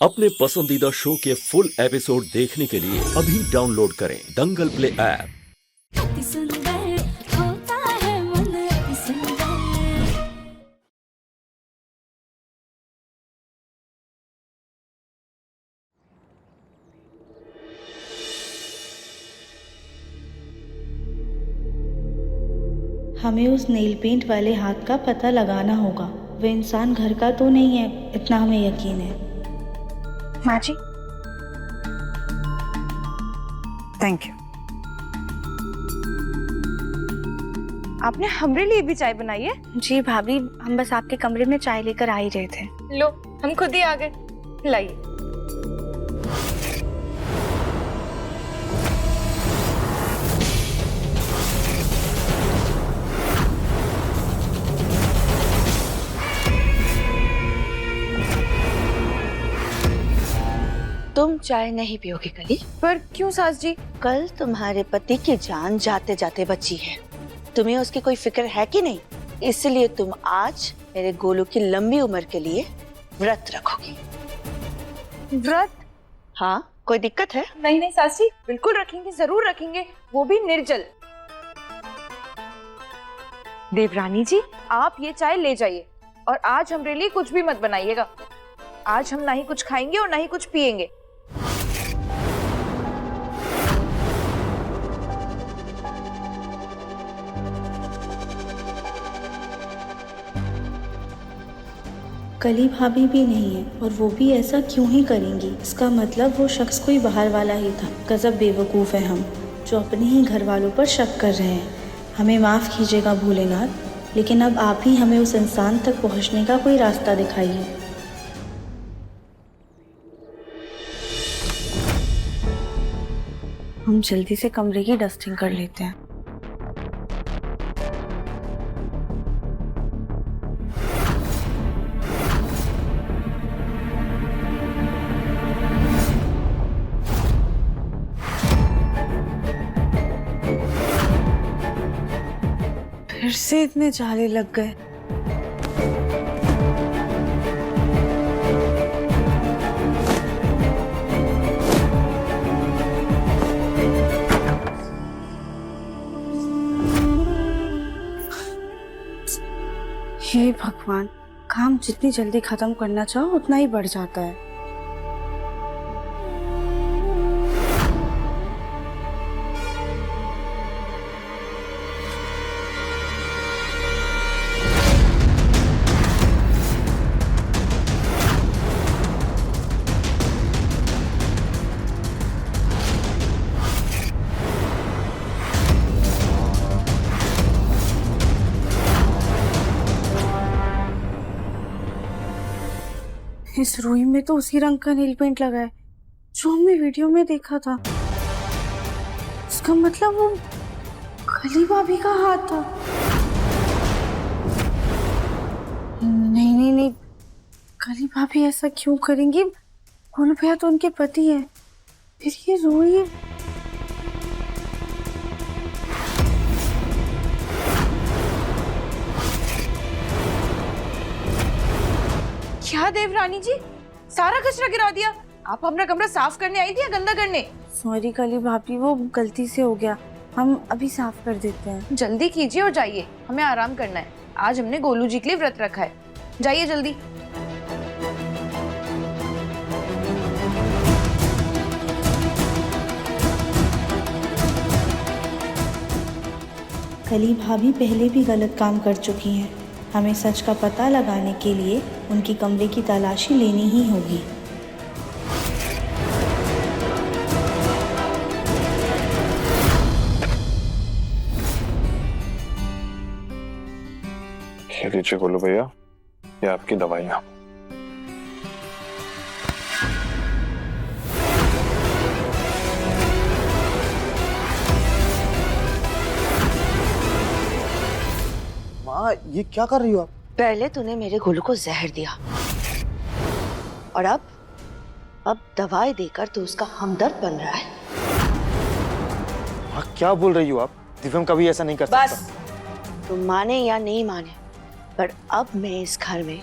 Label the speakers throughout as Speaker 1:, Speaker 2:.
Speaker 1: अपने पसंदीदा शो के फुल एपिसोड देखने के लिए अभी डाउनलोड करें दंगल प्ले ऐप।
Speaker 2: अति सुंदर होता है मन अति सुंदर।
Speaker 3: हमें उस नेल पेंट वाले हाथ का पता लगाना होगा। वह इंसान घर का तो नहीं है, इतना हमें यकीन है।
Speaker 4: माँ जी, थैंक यू। आपने हमारे लिए भी चाय बनाई है?
Speaker 3: जी भाभी, हम बस आपके कमरे में चाय लेकर आ ही रहे थे।
Speaker 4: लो, हम खुद ही आ गए। लाइए।
Speaker 5: तुम चाय नहीं पियोगे कली?
Speaker 4: पर क्यों सास जी?
Speaker 5: कल तुम्हारे पति की जान जाते जाते बची है, तुम्हें उसकी कोई फिक्र है कि नहीं? इसलिए तुम आज मेरे गोलू की लंबी उम्र के लिए व्रत रखोगी।
Speaker 4: व्रत?
Speaker 5: हाँ, कोई दिक्कत है?
Speaker 4: नहीं नहीं सास जी, बिल्कुल रखेंगे, जरूर रखेंगे, वो भी निर्जल। देवरानी जी, आप ये चाय ले जाइए और आज हमारे लिए कुछ भी मत बनाइएगा। आज हम ना ही कुछ खाएंगे और ना ही कुछ पिएंगे।
Speaker 3: कली भाभी भी नहीं है और वो भी ऐसा क्यों ही करेंगी? इसका मतलब वो शख्स कोई बाहर वाला ही था। गजब बेवकूफ़ है हम, जो अपने ही घर वालों पर शक कर रहे हैं। हमें माफ़ कीजिएगा भोलेनाथ, लेकिन अब आप ही हमें उस इंसान तक पहुंचने का कोई रास्ता दिखाइए। हम जल्दी से कमरे की डस्टिंग कर लेते हैं। फिर से इतने जाले लग गए। हे भगवान, काम जितनी जल्दी खत्म करना चाहो उतना ही बढ़ जाता है। इस रुई में तो उसी रंग का नील पेंट लगा है जो हमने वीडियो में देखा था। इसका मतलब वो कली भाभी का हाथ था। नहीं नहीं नहीं, कली भाभी ऐसा क्यों करेंगी? गोलू भैया तो उनके पति है। फिर ये रुई
Speaker 4: क्या देवरानी जी, सारा कचरा गिरा दिया? आप हमारा कमरा साफ करने आई थी या गंदा करने?
Speaker 3: सॉरी कली भाभी, वो गलती से हो गया। हम अभी साफ कर देते हैं।
Speaker 4: जल्दी कीजिए और जाइए, हमें आराम करना है। आज हमने गोलू जी के लिए व्रत रखा है। जाइए जल्दी।
Speaker 3: कली भाभी पहले भी गलत काम कर चुकी हैं। हमें सच का पता लगाने के लिए उनकी कमरे की तलाशी लेनी ही होगी।
Speaker 6: ये लीजिए गोलू भैया, ये आपकी दवाइयाँ।
Speaker 7: माँ, ये क्या कर रही हो आप?
Speaker 5: पहले तूने मेरे गोलू को जहर दिया और अब दवाई देकर तू उसका हमदर्द बन रहा है।
Speaker 7: माँ, क्या बोल रही हो आप? दिव्यम कभी ऐसा नहीं कर सकता।
Speaker 5: बस, तुम माने या नहीं माने, पर अब मैं इस घर में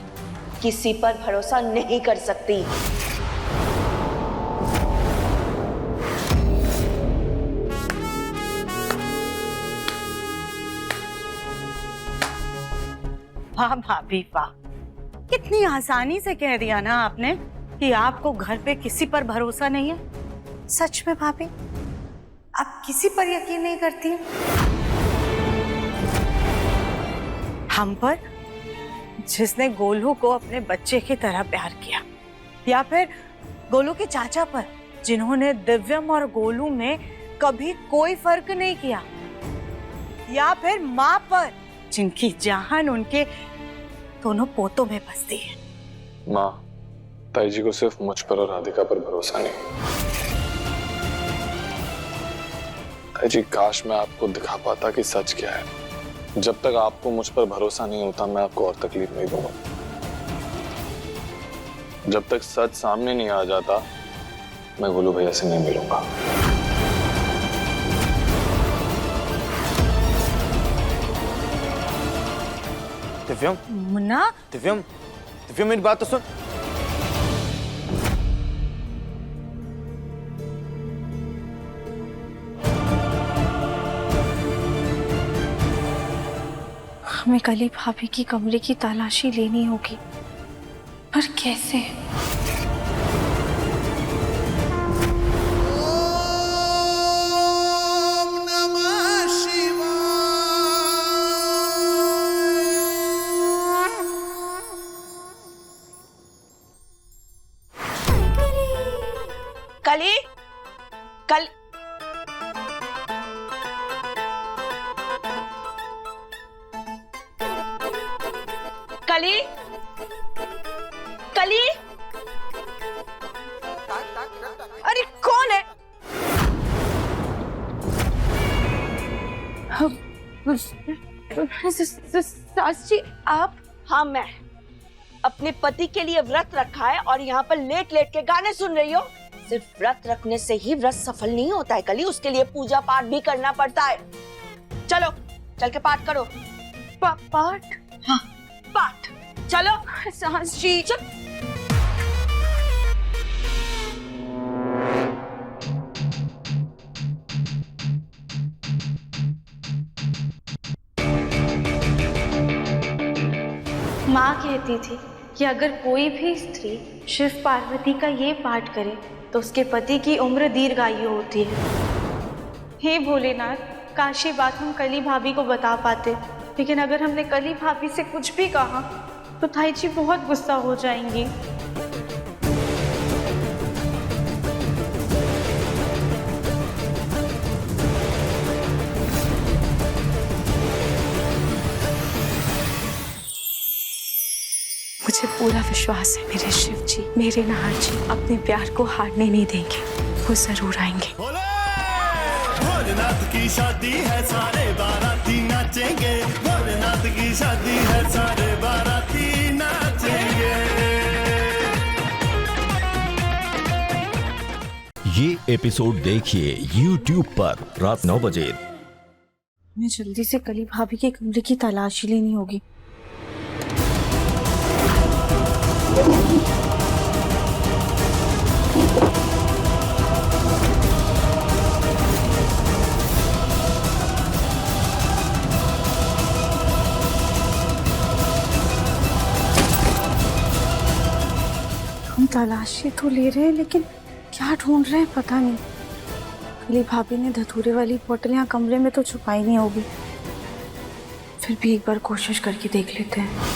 Speaker 5: किसी पर भरोसा नहीं कर सकती। वाह भाभी वाह, कितनी आसानी से कह दिया ना आपने कि आपको घर पे किसी पर भरोसा नहीं है। सच में भाभी, आप किसी पर यकीन नहीं करती हैं? हम पर, जिसने गोलू को अपने बच्चे की तरह प्यार किया, या फिर गोलू के चाचा पर, जिन्होंने दिव्यम और गोलू में कभी कोई फर्क नहीं किया, या फिर माँ पर, जिनकी जान उनके दोनों पोतों में बसती है।
Speaker 6: माँ, ताई जी को सिर्फ मुझ पर और राधिका पर भरोसा नहीं। ताई जी, काश मैं आपको दिखा पाता कि सच क्या है। जब तक आपको मुझ पर भरोसा नहीं होता, मैं आपको और तकलीफ नहीं दूंगा। जब तक सच सामने नहीं आ जाता, मैं गोलू भैया से नहीं मिलूंगा।
Speaker 7: दिव्यम,
Speaker 5: मुन्ना,
Speaker 7: दिव्यम, दिव्यम मेरी बात तो सुन।
Speaker 3: हमें कली भाभी की कमरे की तलाशी लेनी होगी, पर कैसे?
Speaker 5: कली, कल कली, कली, अरे कौन है?
Speaker 4: सास जी, आप?
Speaker 5: हाँ, मैं अपने पति के लिए व्रत रखा है और यहाँ पर लेट लेट के गाने सुन रही हो। सिर्फ व्रत रखने से ही व्रत सफल नहीं होता है कली, उसके लिए पूजा पाठ भी करना पड़ता है। चलो, चल के पाठ करो।
Speaker 4: पाठ?
Speaker 5: हाँ, पाठ। चलो
Speaker 4: सास जी।
Speaker 5: चुप।
Speaker 3: माँ कहती थी कि अगर कोई भी स्त्री शिव पार्वती का ये पाठ करे तो उसके पति की उम्र दीर्घायु होती है। हे भोलेनाथ, काश ये बात हम कली भाभी को बता पाते, लेकिन अगर हमने कली भाभी से कुछ भी कहा तो ताई जी बहुत गुस्सा हो जाएंगी। मुझे पूरा विश्वास है मेरे शिव जी, मेरे नाथ जी अपने प्यार को हारने नहीं देंगे, वो जरूर आएंगे।
Speaker 8: भोलेनाथ की शादी है, सारे बाराती नाचेंगे। भोलेनाथ की शादी है, सारे बाराती नाचेंगे।
Speaker 1: ये एपिसोड देखिए YouTube पर रात 9 बजे।
Speaker 3: हमें जल्दी से कली भाभी के कमरे की तलाशी लेनी होगी। हम तलाशी तो ले रहे हैं, लेकिन क्या ढूंढ रहे हैं पता नहीं। कली भाभी ने धतूरे वाली बोतल यहाँ कमरे में तो छुपाई नहीं होगी, फिर भी एक बार कोशिश करके देख लेते हैं।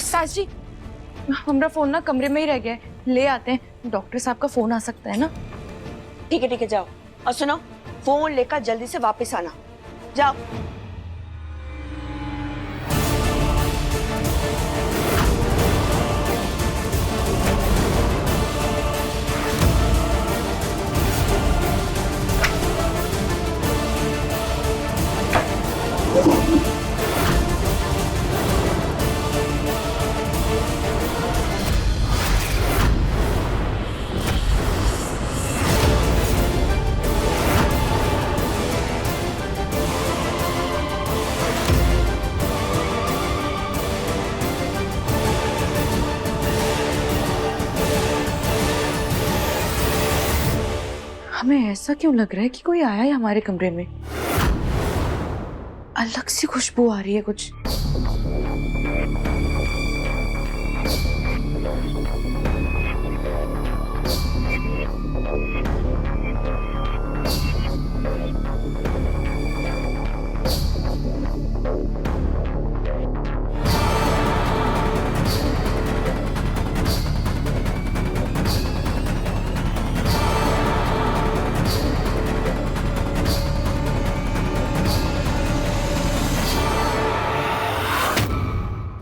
Speaker 4: सास जी, हमारा फोन ना कमरे में ही रह गया है, ले आते हैं। डॉक्टर साहब का फोन आ सकता है ना?
Speaker 5: ठीक है, जाओ। और सुनो, फोन लेकर जल्दी से वापस आना। जाओ।
Speaker 4: हमें ऐसा क्यों लग रहा है कि कोई आया है हमारे कमरे में? अलग सी खुशबू आ रही है कुछ।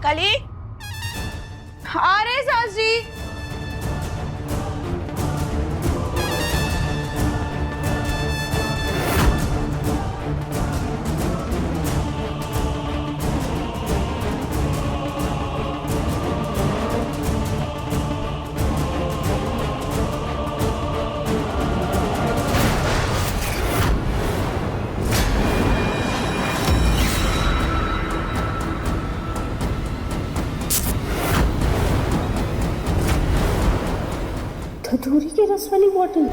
Speaker 5: कली,
Speaker 4: आ रहे सास जी।
Speaker 3: धतूरी के रस वाली बोतल।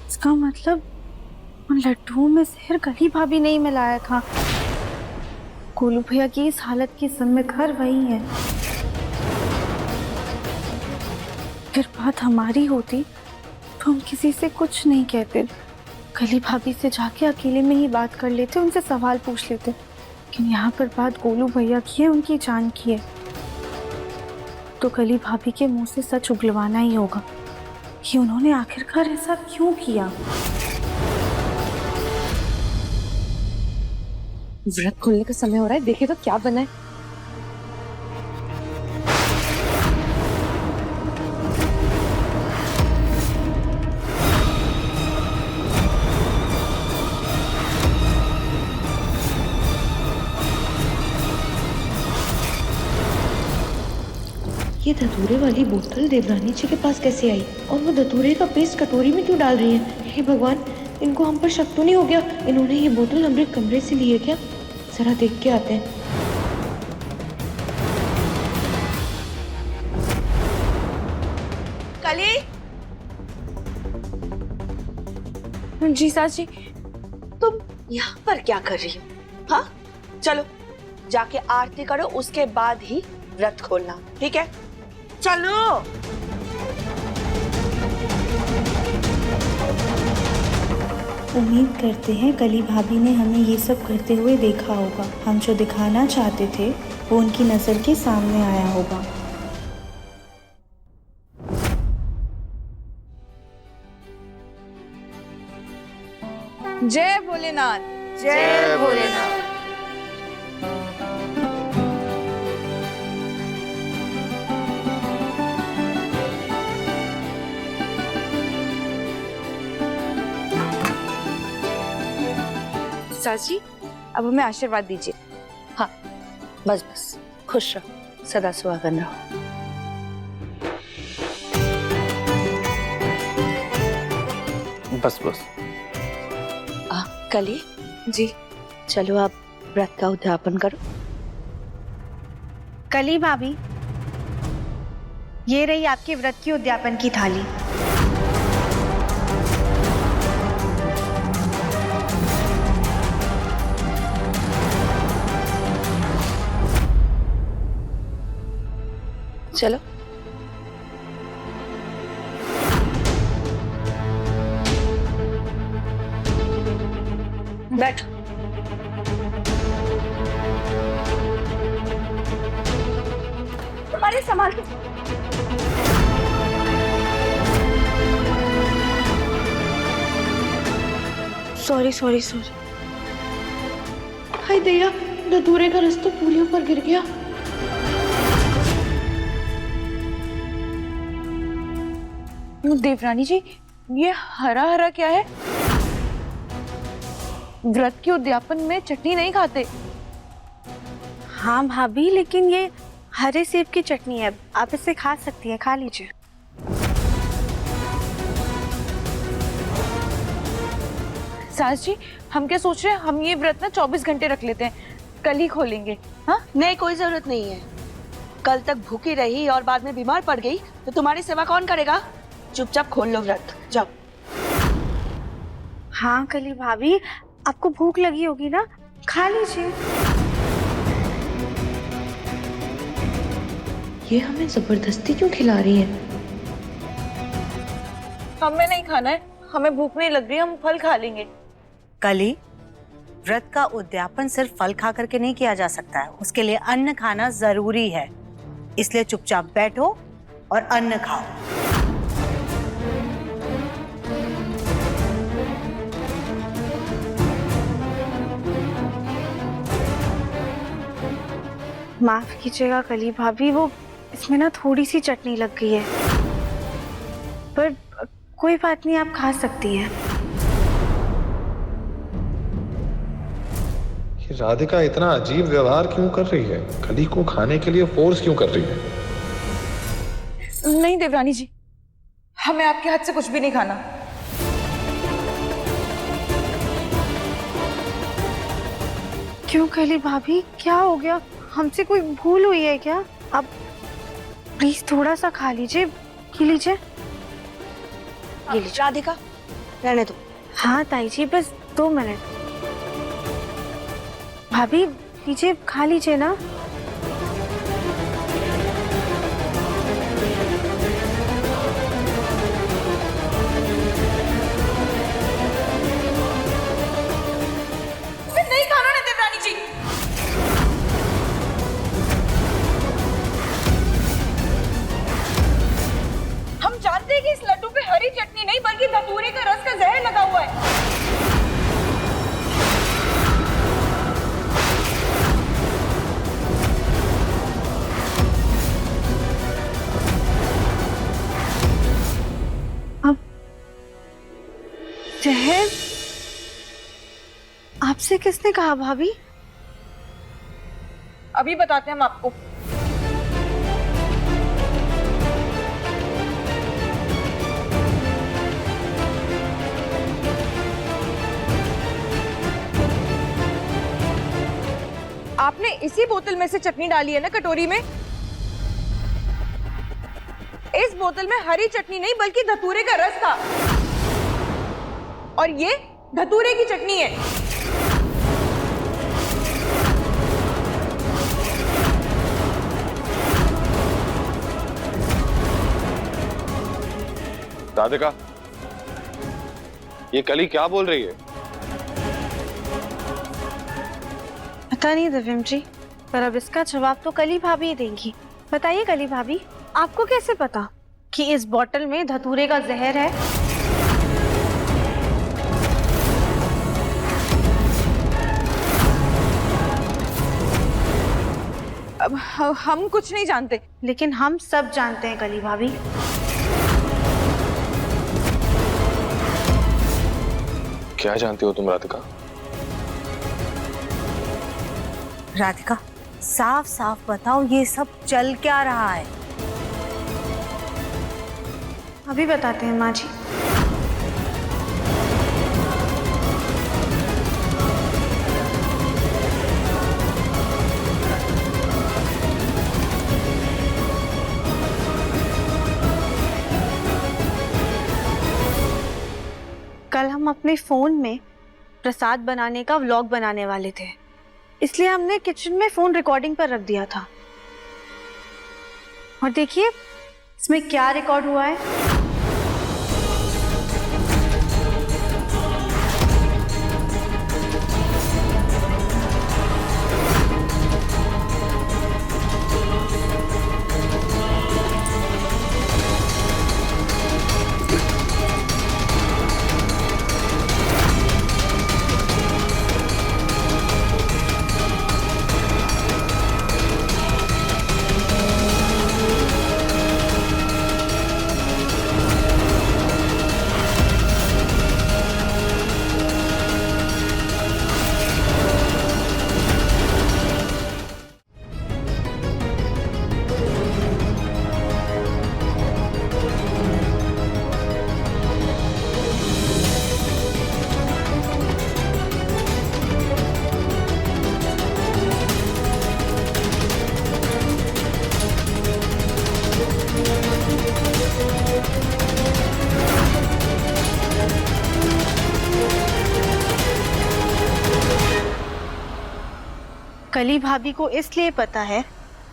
Speaker 3: इसका मतलब उन लड्डुओं में जहर कली भाभी नहीं मिलाया था। गोलू भैया की इस हालत की जिम्मेदार वही है। अगर बात हमारी होती तो हम किसी से कुछ नहीं कहते, कली भाभी से जाके अकेले में ही बात कर लेते, उनसे सवाल पूछ लेते। लेकिन यहाँ पर बात गोलू भैया की है, उनकी जान की है, तो कली भाभी के मुंह से सच उगलवाना ही होगा कि उन्होंने आखिरकार ऐसा क्यों किया।
Speaker 4: व्रत खुलने का समय हो रहा है, देखे तो क्या बना है।
Speaker 3: ये धतूरे वाली बोतल देवरानी जी के पास कैसे आई, और वो धतूरे का पेस्ट कटोरी में क्यों डाल रही है? हे भगवान, इनको हम पर शक तो नहीं हो गया? इन्होंने ये बोतल हमारे कमरे से ली है क्या? जरा देख के आते हैं।
Speaker 5: कली,
Speaker 4: जी सास जी।
Speaker 5: तुम यहाँ पर क्या कर रही हो? हाँ, चलो जाके आरती करो, उसके बाद ही व्रत खोलना, ठीक है? चलो।
Speaker 3: उम्मीद करते हैं कली भाभी ने हमें ये सब करते हुए देखा होगा। हम जो दिखाना चाहते थे वो उनकी नज़र के सामने आया होगा।
Speaker 4: जय भोलेनाथ।
Speaker 5: जय भोलेनाथ।
Speaker 4: सास जी, अब हमें आशीर्वाद दीजिए।
Speaker 5: हाँ, बस बस, खुश रहो, सदा सुहागन रहो।
Speaker 7: बस बस।
Speaker 5: कली
Speaker 4: जी।
Speaker 5: चलो आप व्रत का उद्यापन करो।
Speaker 3: कली भाभी, ये रही आपके व्रत की उद्यापन की थाली।
Speaker 5: चलो। बैठो। तुम्हारे संभाल के।
Speaker 3: Sorry sorry sorry. हाय दया, धतूरे का रस तो पूलियों पर गिर गया।
Speaker 4: देवरानी जी, ये हरा हरा क्या है? व्रत के उद्यापन में चटनी नहीं खाते।
Speaker 3: हाँ भाभी, लेकिन ये हरे सेब की चटनी है, आप इसे खा सकती हैं, खा लीजिए।
Speaker 4: सास जी, हम क्या सोच रहे हैं, हम ये व्रत ना 24 घंटे रख लेते हैं, कल ही खोलेंगे। हाँ,
Speaker 9: नहीं, कोई जरूरत नहीं है। कल तक भूखी रही और बाद में बीमार पड़ गई तो तुम्हारी सेवा कौन करेगा? चुपचाप खोल लो व्रत, जाओ।
Speaker 3: हाँ कली भाभी, आपको भूख लगी होगी ना, खा लीजिए। ये हमें जबरदस्ती क्यों खिला रही है?
Speaker 4: हमें नहीं खाना है, हमें भूख नहीं लग रही, हम फल खा लेंगे।
Speaker 5: कली, व्रत का उद्यापन सिर्फ फल खा करके नहीं किया जा सकता है, उसके लिए अन्न खाना जरूरी है। इसलिए चुपचाप बैठो और अन्न खाओ।
Speaker 3: माफ कीजिएगा कली भाभी, वो इसमें ना थोड़ी सी चटनी लग गई है, पर कोई बात नहीं, आप खा सकती हैं।
Speaker 6: राधिका इतना अजीब व्यवहार क्यों कर रही है? कली को खाने के लिए फोर्स क्यों कर रही है?
Speaker 4: नहीं देवरानी जी, हमें आपके हाथ से कुछ भी नहीं खाना।
Speaker 3: क्यों कली भाभी, क्या हो गया? हमसे कोई भूल हुई है क्या? आप प्लीज थोड़ा सा खा लीजिए, पी लीजिए।
Speaker 9: ये लीजिए। राधिका, रहने दो।
Speaker 3: हाँ ताई जी, बस 2 मिनट। भाभी लीजिए, खा लीजिए ना।
Speaker 4: नहीं खाना ना देवरानी जी। हम जानते हैं कि इस लड्डू पे हरी चटनी नहीं बल्कि धतूरे का रस का जहर लगा हुआ है।
Speaker 3: जहर? आपसे किसने कहा भाभी?
Speaker 4: अभी बताते हैं हम आपको। आपने इसी बोतल में से चटनी डाली है ना कटोरी में? इस बोतल में हरी चटनी नहीं बल्कि धतूरे का रस था, और ये धतूरे की चटनी है।
Speaker 6: राधिका, ये कली क्या बोल रही है?
Speaker 3: पता नहीं दिव्यम जी, पर अब इसका जवाब तो कली भाभी ही देंगी। बताइए कली भाभी, आपको कैसे पता कि इस बोतल में धतूरे का जहर है?
Speaker 4: अब हम कुछ नहीं जानते।
Speaker 3: लेकिन हम सब जानते हैं कली भाभी।
Speaker 6: क्या जानती हो तुम राधिका?
Speaker 5: राधिका, साफ साफ बताओ, ये सब चल क्या रहा है?
Speaker 3: अभी बताते हैं माँ जी। कल हम अपने फोन में प्रसाद बनाने का व्लॉग बनाने वाले थे, इसलिए हमने किचन में फोन रिकॉर्डिंग पर रख दिया था। और देखिए इसमें क्या रिकॉर्ड हुआ है। कली भाभी को इसलिए पता है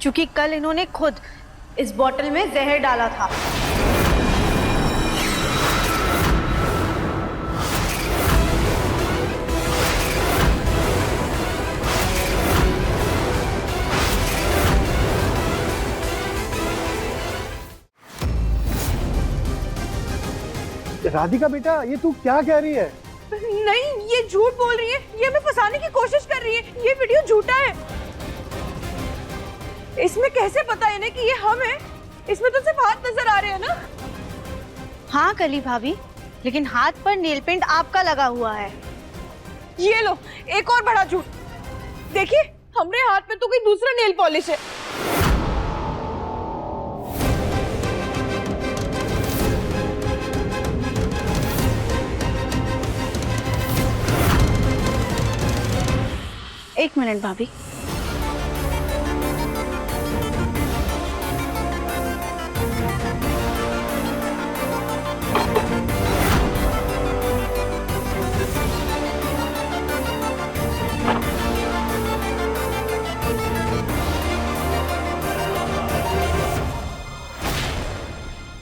Speaker 3: क्योंकि कल इन्होंने खुद इस बोतल में जहर डाला था।
Speaker 7: राधिका बेटा, ये तू क्या कह रही है?
Speaker 4: नहीं, ये झूठ बोल रही है, ये हमें फंसाने की कोशिश कर रही है, ये वीडियो झूठा है। इसमें कैसे पता है इन्हें कि ये हम हैं? इसमें तो सिर्फ हाथ नजर आ रहे हैं ना।
Speaker 3: हाँ कली भाभी, लेकिन हाथ पर नेल पेंट आपका लगा हुआ है।
Speaker 4: ये लो एक और बड़ा झूठ। देखिए हमारे हाथ में तो कोई दूसरा नेल पॉलिश है।
Speaker 3: एक मिनट भाभी।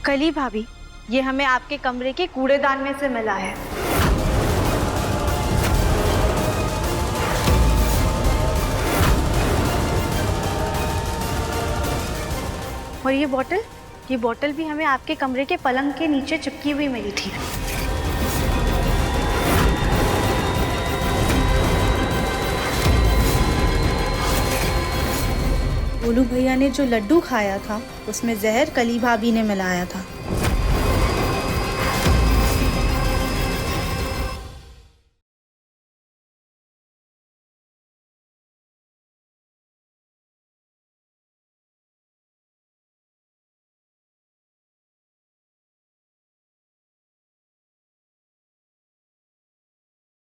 Speaker 3: कली भाभी, ये हमें आपके कमरे के कूड़ेदान में से मिला है। और ये बोतल भी हमें आपके कमरे के पलंग के नीचे चिपकी हुई मिली थी। गोलू भैया ने जो लड्डू खाया था उसमें जहर कली भाभी ने मिलाया था।